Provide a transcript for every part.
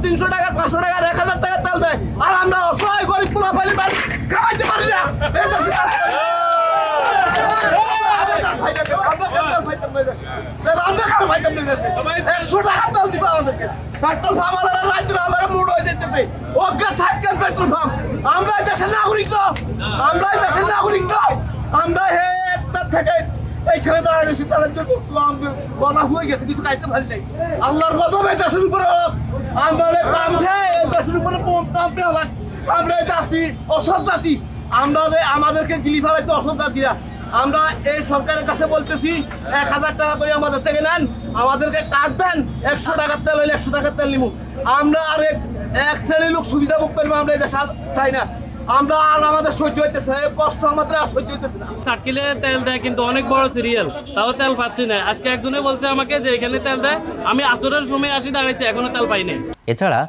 300 টাকা 500 টাকা 1000 টাকা তেল দেয় আর আমরা অসহায় গরিব পোলা পাইলে খাওয়াইতে পারি না পেট্রোল পাম্প রাজ্যের আধারে মুড হয়ে যেতেছে অজ্ঞা সাইকেল পেট্রোল পাম্প আমরা দেশের নাগরিক তো আমরা দেশের নাগরিক তো আমরা থেকে এইখানে দাঁড়িয়েছি তাহলে গলা হয়ে গেছে কিছু খাইতে পারি নাই আল্লাহর গজব এই দেশের উপরে আমরা এই দেশের উপরে আমরা এই জাতি অসৎ জাতি আমাদেরকে গিলি ফেলাইছে অসৎ জাতিরা আমরা এই সরকারের কাছে বলতেছি 1000 টাকা করে আমাদের থেকে নেন আমাদেরকে কার্ড দেন 100 টাকার তেল হইলে 100 টাকার তেল নিব আমরা আর এক শ্রেণীর লোক সুবিধা ভোগ করবো আমরা এটা চাই না আমরা আর আমাদের সহ্য হইতেছে না কষ্ট আমাদের আর সহ্য হইতেছে না সার্কেলে তেল দেয় কিন্তু অনেক বড় সিরিয়াল তাও তেল পাচ্ছি না আজকে একজনে বলছে আমাকে যে এখানে তেল দেয় আমি আসরের সময় আসি দাঁড়াইছি এখনো তেল পাইনি এছাড়া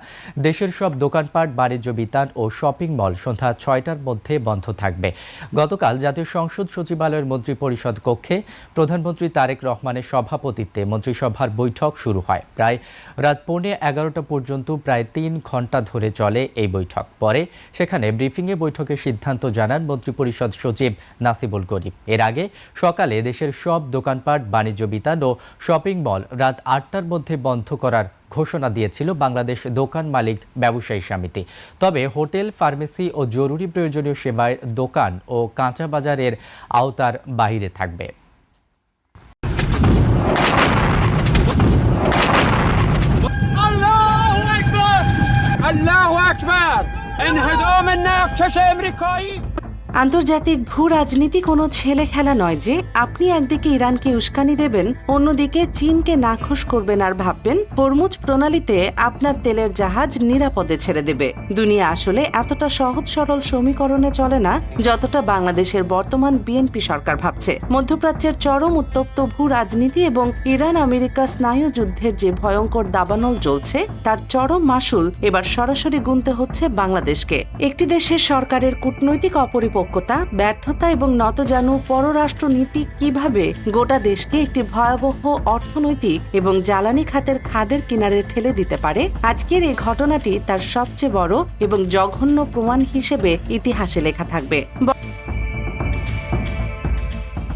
দেশের সব দোকানপাট বাণিজ্য বিতান ও শপিং মল সন্ধ্যা 6টার মধ্যে বন্ধ থাকবে গতকাল জাতীয় সংসদ সচিবালয়ের মন্ত্রী পরিষদ কক্ষে প্রধানমন্ত্রী তারেক রহমানের সভাপতিত্বে মন্ত্রিসভার বৈঠক শুরু হয় প্রায় রাত 11:15 পর্যন্ত প্রায় 3 ঘন্টা ধরে চলে এই বৈঠক পরে সেখানে ব্রিফিংয়ে বৈঠকের সিদ্ধান্ত জানান মন্ত্রিপরিষদ সচিব নাসিবুল করিম এর আগে সকালে দেশের সব দোকানপাট বাণিজ্য বিতান ও শপিং মল রাত 8টার মধ্যে বন্ধ করার ঘোষণা দিয়েছিল বাংলাদেশ দোকান মালিক ব্যবসায়ী সমিতি তবে হোটেল ফার্মেসি ও জরুরি প্রয়োজনীয় সেবার দোকান ও কাঁচা বাজারের আওতার বাইরে থাকবে আন্তর্জাতিক ভূ রাজনীতি কোনো ছেলে খেলা নয় যে আপনি একদিকে ইরানকে উস্কানি দেবেন অন্যদিকে চীনকে নাখোশ করবেন আর ভাববেন হরমুজ প্রণালীতে আপনার তেলের জাহাজ নিরাপদে ছেড়ে দেবে দুনিয়া আসলে এতটা সহজ সরল সমীকরণে চলে না যতটা বাংলাদেশের বর্তমান বিএনপি সরকার ভাবছে মধ্যপ্রাচ্যের চরম উত্তপ্ত ভূ রাজনীতি এবং ইরান আমেরিকা স্নায়ু যুদ্ধের যে ভয়ঙ্কর দাবানল চলছে তার চরম মাসুল এবার সরাসরি গুনতে হচ্ছে বাংলাদেশকে একটি দেশের সরকারের কূটনৈতিক অপরিপক্কতা ব্যর্থতা এবং নতজানু পররাষ্ট্রনীতি কিভাবে গোটা দেশকে একটি ভয়াবহ অর্থনৈতিক এবং জ্বালানি খাতের খাদের কিনারে ঠেলে দিতে পারে আজকের এই ঘটনাটি তার সবচেয়ে বড় এবং জঘন্য প্রমাণ হিসেবে ইতিহাসে লেখা থাকবে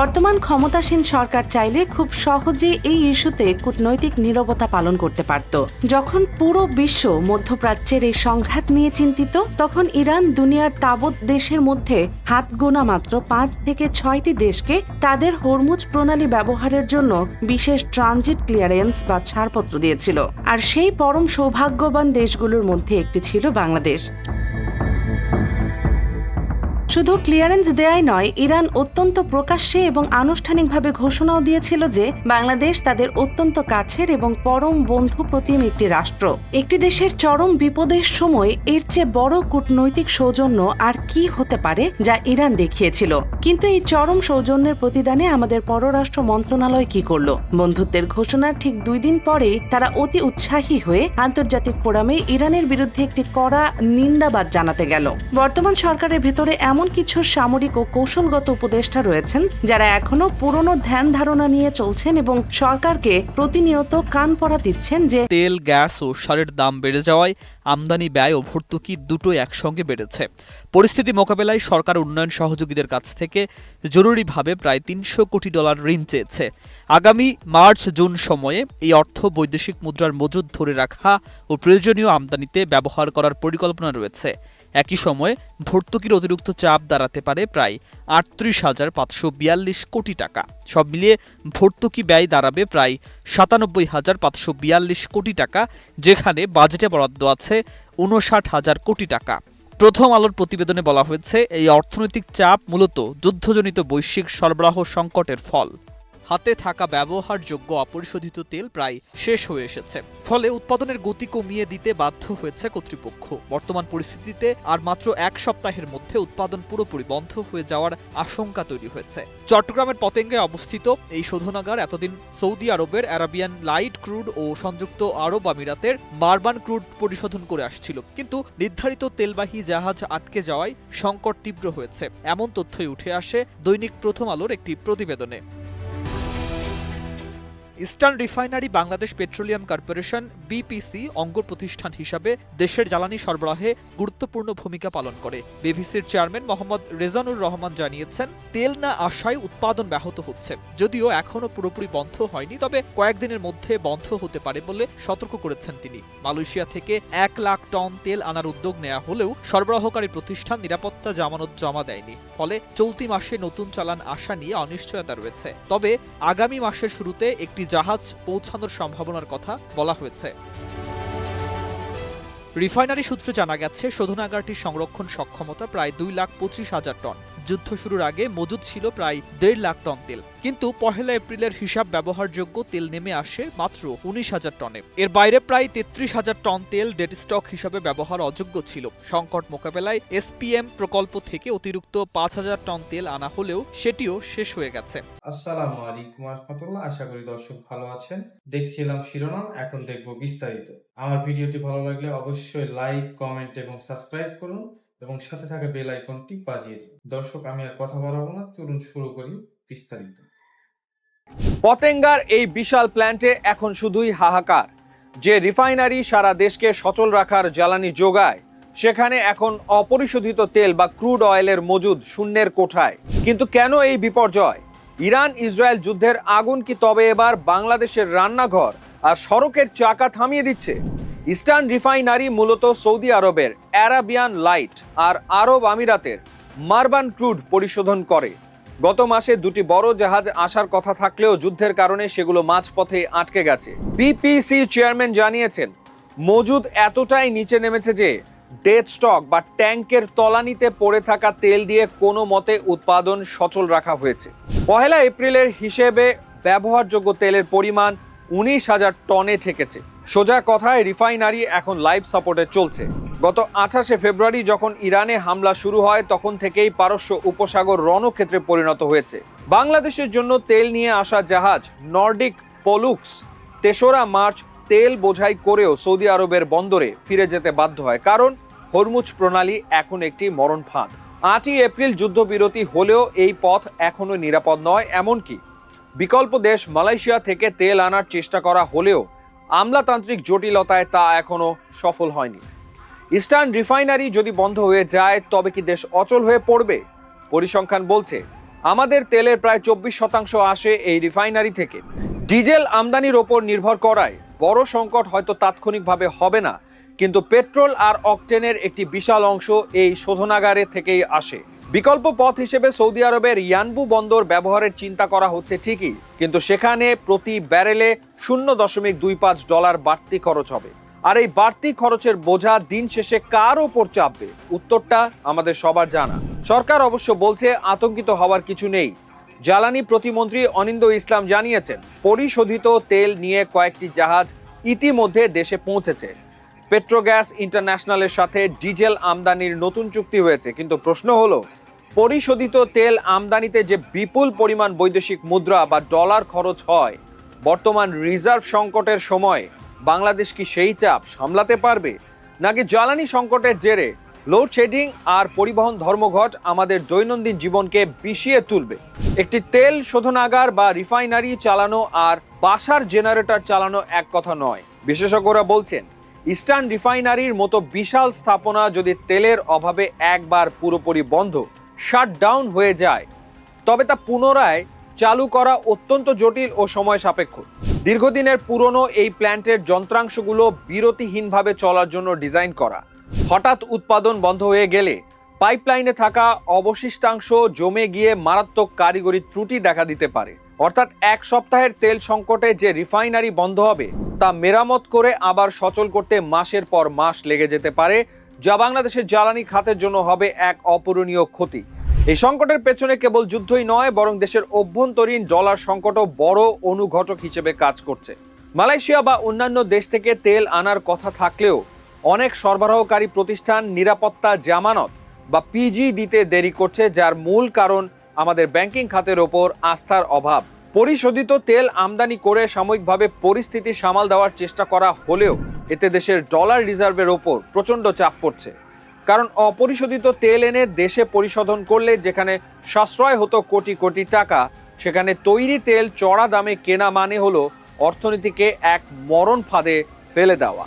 বর্তমান ক্ষমতাসীন সরকার চাইলে খুব সহজে এই ইস্যুতে কূটনৈতিক নীরবতা পালন করতে পারত যখন পুরো বিশ্ব মধ্যপ্রাচ্যের এই সংঘাত নিয়ে চিন্তিত তখন ইরান দুনিয়ার তাবৎ দেশের মধ্যে হাত গোনা মাত্র 5 থেকে 6টি দেশকে তাদের হরমুজ প্রণালী ব্যবহারের জন্য বিশেষ ট্রানজিট ক্লিয়ারেন্স বা ছাড়পত্র দিয়েছিল আর সেই পরম সৌভাগ্যবান দেশগুলোর মধ্যে একটি ছিল বাংলাদেশ শুধু ক্লিয়ারেন্স দেয়াই নয় ইরান অত্যন্ত প্রকাশ্যে এবং আনুষ্ঠানিকভাবে ঘোষণাও দিয়েছিল যে বাংলাদেশ তাদের অত্যন্ত কাছের এবং পরম বন্ধু প্রতিম একটি রাষ্ট্র একটি দেশের চরম বিপদের সময় এর চেয়ে বড় কূটনৈতিক সৌজন্য আর কি হতে পারে যা ইরান দেখিয়েছিল কিন্তু এই চরম সৌজন্যের প্রতিদানে আমাদের পররাষ্ট্র মন্ত্রণালয় কি করলো বন্ধুত্বের ঘোষণার ঠিক 2 দিন পরেই তারা অতি উৎসাহী হয়ে আন্তর্জাতিক ফোরামে ইরানের বিরুদ্ধে একটি কড়া নিন্দাবাদ জানাতে গেল বর্তমান সরকারের ভেতরে এমন কিছু সামরিক ও কৌশলগত উপদেষ্টা রয়েছেন যারা এখনো পুরনো ধ্যান ধারণা নিয়ে চলছেন এবং সরকারকে প্রতিনিয়ত কান পড়া দিচ্ছেন যে তেল গ্যাস ও সারের দাম বেড়ে যাওয়ায় আমদানি ব্যয় ও ভর্তুকি দুটোই একসঙ্গে বেড়েছে পরিস্থিতি মোকাবেলায় সরকার উন্নয়ন সহযোগীদের কাছ থেকে জরুরিভাবে প্রায় $300 কোটি ঋণ চেয়েছে আগামী মার্চ-জুন সময়ে এই অর্থ বৈদেশিক মুদ্রার মজুদ ধরে রাখা ও প্রয়োজনীয় আমদানিতে ব্যবহার করার পরিকল্পনা রয়েছে একই সময়ে ভর্তুকির অতিরিক্ত চাপ দাঁড়াতে পারে প্রায় ৩৮,৫৪২ কোটি টাকা সব মিলিয়ে ভর্তুকি ব্যয় দাঁড়াবে প্রায় ৯৭,৫৪২ কোটি টাকা যেখানে বাজেটে বরাদ্দ আছে ৫৯,০০০ কোটি টাকা প্রথম আলোর প্রতিবেদনে বলা হয়েছে এই অর্থনৈতিক চাপ মূলত যুদ্ধজনিত বৈশ্বিক সরবরাহ সংকটের ফল হাতে থাকা ব্যবহারযোগ্য অপরিশোধিত তেল প্রায় শেষ হয়ে এসেছে ফলে উৎপাদনের গতি কমিয়ে দিতে বাধ্য হয়েছে কর্তৃপক্ষ বর্তমান পরিস্থিতিতে আর মাত্র 1 সপ্তাহের মধ্যে উৎপাদন পুরোপুরি বন্ধ হয়ে যাওয়ার আশঙ্কা তৈরি হয়েছে চট্টগ্রামের পতেঙ্গায় অবস্থিত এই শোধনাগার এতদিন সৌদি আরবের আরাবিয়ান লাইট ক্রুড ও সংযুক্ত আরব আমিরাতের মারবান ক্রুড পরিশোধন করে আসছিল কিন্তু নির্ধারিত তেলবাহী জাহাজ আটকে যাওয়ায় সংকট তীব্র হয়েছে এমন তথ্যই উঠে আসে দৈনিক প্রথম আলোর একটি প্রতিবেদনে eastern refinery Bangladesh petroleum corporation BPC অঙ্গ প্রতিষ্ঠান হিসাবে দেশের জ্বালানি সরবরাহে গুরুত্বপূর্ণ ভূমিকা পালন করে। বিপিসির চেয়ারম্যান মোহাম্মদ রেজানুর রহমান জানিয়েছেন, তেল না আসায় উৎপাদন ব্যাহত হচ্ছে। যদিও এখনো পুরোপুরি বন্ধ হয়নি, তবে কয়েকদিনের মধ্যে বন্ধ হতে পারে বলে সতর্ক করেছেন তিনি। মালয়েশিয়া থেকে 1 লাখ টন তেল আনার উদ্যোগ নেওয়া হলেও সরবরাহকারী প্রতিষ্ঠান নিরাপত্তা জামানত জমা দেয়নি। ফলে চলতি মাসে নতুন চালান আসা নিয়ে অনিশ্চয়তা রয়েছে। তবে আগামী মাসের শুরুতে একটি জাহাজ পৌঁছানোর সম্ভাবনার কথা বলা হয়েছে। রিফাইনারি সূত্রে জানা গেছে, শোধনাগারটির সংরক্ষণ সক্ষমতা প্রায় 2,25,000 টন। যুদ্ধ শুরুর আগে মজুদ ছিল প্রায় 1.5 লাখ টন তেল, কিন্তু 1 এপ্রিলের হিসাব ব্যবহারযোগ্য তেল নেমে আসে মাত্র 19,000 টনে। এর বাইরে প্রায় 33,000 টন তেল ডেড স্টক হিসাবে ব্যবহার অযোগ্য ছিল। সংকট মোকাবেলায় এসপিএম প্রকল্প থেকে অতিরিক্ত 5,000 টন তেল আনা হলেও সেটিও শেষ হয়ে গেছে। আসসালামু আলাইকুম রাহমাতুল্লাহ। আশা করি দর্শক ভালো আছেন। দেখছিলাম শিরোনাম, এখন দেখব বিস্তারিত। আমার ভিডিওটি ভালো লাগলে অবশ্যই লাইক, কমেন্ট এবং সাবস্ক্রাইব করুন এবং সাথে থাকা বেল আইকনটি বাজিয়ে দিন। দর্শক, আমি আর কথা বাড়াবো না, চলুন শুরু করি বিস্তারিত। পতেঙ্গার এই বিশাল প্ল্যান্টে এখন শুধুই হাহাকার। যে রিফাইনারি সারা দেশকে সচল রাখার জ্বালানি যোগায়, সেখানে এখন অপরিশোধিত তেল বা ক্রুড অয়েলের মজুদ শূন্যের কোঠায়। কিন্তু কেন এই বিপর্যয়? ইরান ইসরায়েল যুদ্ধের আগুন কি তবে এবার বাংলাদেশের রান্নাঘর আর সড়কের চাকা থামিয়ে দিচ্ছে? ইস্টার্ন রিফাইনারি মূলত সৌদি আরবের অ্যারাবিয়ান লাইট আর আরব আমিরাতের মারবান ক্রুড পরিশোধন করে। গত মাসে 2টি বড় জাহাজ আসার কথা থাকলেও যুদ্ধের কারণে সেগুলো মাঝপথে আটকে গেছে। বিপিসি চেয়ারম্যান জানিয়েছেন, মজুদ এতটাই নিচে নেমেছে যে ডেড স্টক বা ট্যাঙ্কের তলানিতে পড়ে থাকা তেল দিয়ে কোনো মতে উৎপাদন সচল রাখা হয়েছে। 1 এপ্রিলের হিসেবে ব্যবহারযোগ্য তেলের পরিমাণ 19,000 টনে ঠেকেছে। সোজা কথায়, রিফাইনারি এখন লাইফ সাপোর্টে চলছে। গত 28 ফেব্রুয়ারি যখন ইরানে হামলা শুরু হয়, তখন থেকেই পারস্য উপসাগর রণক্ষেত্রে পরিণত হয়েছে। বাংলাদেশের জন্য তেল নিয়ে আসা জাহাজ নর্ডিক পোলুক্স 3রা মার্চ তেল বোঝাই করেও সৌদি আরবের বন্দরে ফিরে যেতে বাধ্য হয়, কারণ হরমুজ প্রণালী এখন একটি মরণ ফাঁদ। 8 এপ্রিল যুদ্ধবিরতি হলেও এই পথ এখনো নিরাপদ নয়। এমনকি বিকল্প দেশ মালয়েশিয়া থেকে তেল আনার চেষ্টা করা হলেও আমলাতান্ত্রিক জটিলতায় তা এখনো সফল হয়নি। ইস্টার্ন রিফাইনারি যদি বন্ধ হয়ে যায়, তবে কি দেশ অচল হয়ে পড়বে? পরিসংখ্যান বলছে, আমাদের তেলের প্রায় 24% আসে এই রিফাইনারি থেকে। ডিজেল আমদানির ওপর নির্ভর করায় বড় সংকট হয়তো তাৎক্ষণিকভাবে হবে না, কিন্তু পেট্রোল আর অকটেনের একটি বিশাল অংশ এই শোধনাগারে থেকেই আসে। বিকল্প পথ হিসেবে সৌদি আরবের ইয়ানবু বন্দর ব্যবহারের চিন্তা করা হচ্ছে ঠিকই, কিন্তু সেখানে প্রতি ব্যারেলে $0.25 বাড়তি খরচ হবে। আর এই বাড়তি খরচের বোঝা দিন শেষে কার ওপর চাপবে? উত্তরটা আমাদের সবার জানা। সরকার অবশ্য বলছে আতঙ্কিত হওয়ার কিছু নেই। জ্বালানি প্রতিমন্ত্রী অনিন্দ্য ইসলাম জানিয়েছেন, পরিশোধিত তেল নিয়ে কয়েকটি জাহাজ ইতিমধ্যে দেশে পৌঁছেছে। পেট্রোগ্যাস ইন্টারন্যাশনালের সাথে ডিজেল আমদানির নতুন চুক্তি হয়েছে, কিন্তু প্রশ্ন হলো, পরিশোধিত তেল আমদানিতে যে বিপুল পরিমাণ বৈদেশিক মুদ্রা বা ডলার খরচ হয়, বর্তমান রিজার্ভ সংকটের সময় বাংলাদেশ কি সেই চাপ সামলাতে পারবে? নাকি জ্বালানি সংকটের জেরে লোডশেডিং আর পরিবহন ধর্মঘট আমাদের দৈনন্দিন জীবনকে বিষিয়ে তুলবে? একটি তেল শোধনাগার বা রিফাইনারি চালানো আর বাসার জেনারেটর চালানো এক কথা নয়। বিশেষজ্ঞরা বলছেন, ইস্টার্ন রিফাইনারির মতো বিশাল স্থাপনা যদি তেলের অভাবে একবার পুরোপুরি বন্ধ, শাটডাউন হয়ে যায়, তবে তা পুনরায় চালু করা অত্যন্ত জটিল ও সময় সাপেক্ষ। দীর্ঘদিনের পুরনো এই প্ল্যান্টের যন্ত্রাংশগুলো বিরতিহীনভাবে চলার জন্য ডিজাইন করা। হঠাৎ উৎপাদন বন্ধ হয়ে গেলে পাইপলাইনে থাকা অবশিষ্টাংশ জমে গিয়ে মারাত্মক কারিগরি ত্রুটি দেখা দিতে পারে। অর্থাৎ 1 সপ্তাহের তেল সংকটে যে রিফাইনারি বন্ধ হবে, তা মেরামত করে আবার সচল করতে মাসের পর মাস লেগে যেতে পারে, যা বাংলাদেশের জ্বালানি খাতের জন্য হবে এক অপূরণীয় ক্ষতি। এই সংকটের পেছনে কেবল যুদ্ধই নয়, বরং দেশের অভ্যন্তরীণ ডলার সংকটও বড় অনুঘটক হিসেবে কাজ করছে। মালয়েশিয়া বা অন্যান্য দেশ থেকে তেল আনার কথা থাকলেও অনেক সরবরাহকারী প্রতিষ্ঠান নিরাপত্তা জামানত বা পিজি দিতে দেরি করছে, যার মূল কারণ আমাদের ব্যাংকিং খাতের ওপর আস্থার অভাব। পরিশোধিত তেল আমদানি করে সাময়িকভাবে পরিস্থিতি সামাল দেওয়ার চেষ্টা করা হলেও এতে দেশের ডলার রিজার্ভের ওপর প্রচণ্ড চাপ পড়ছে। কারণ অপরিশোধিত তেল এনে দেশে পরিশোধন করলে যেখানে সাশ্রয় হতো কোটি কোটি টাকা, সেখানে তৈরি তেল চড়া দামে কেনা মানে হলো অর্থনীতিকে এক মরণ ফাঁদে ফেলে দেওয়া।